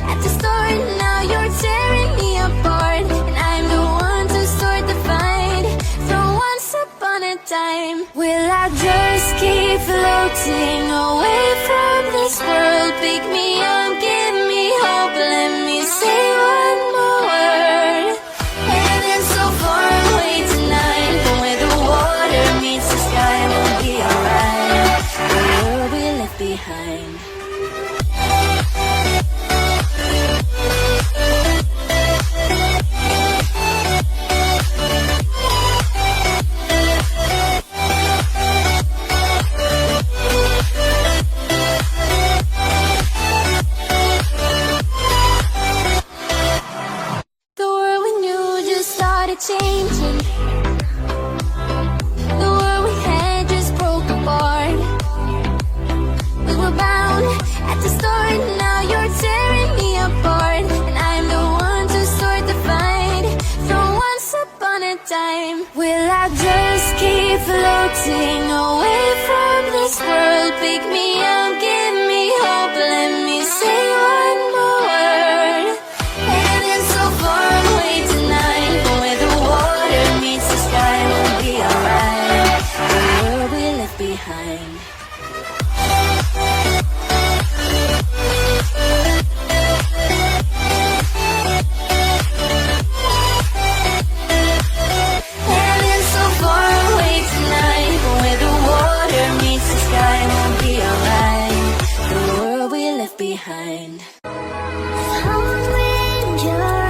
at the start. Now you're tearing me apart, and I'm the one to start the fight. From once upon a time, will I just keep floating away from this world? Pick me up, give me hope, let me say one more word. Heaven's so far away tonight, but where the water meets the sky, we'll be alright. The world we left behind. Changing. The world we had just broke apart. We were bound at the start. Now you're tearing me apart, and I'm the one to start the fight. From once upon a time, will I just keep floating away from this world? Pick me up, give me hope, let me say one more word. Heaven's so far away tonight, but where the water meets the sky, we'll be alright. The world we left behind. Heaven's so far away tonight, but where the water meets the sky, we'll be alright. The world we left behind. Somewhere in your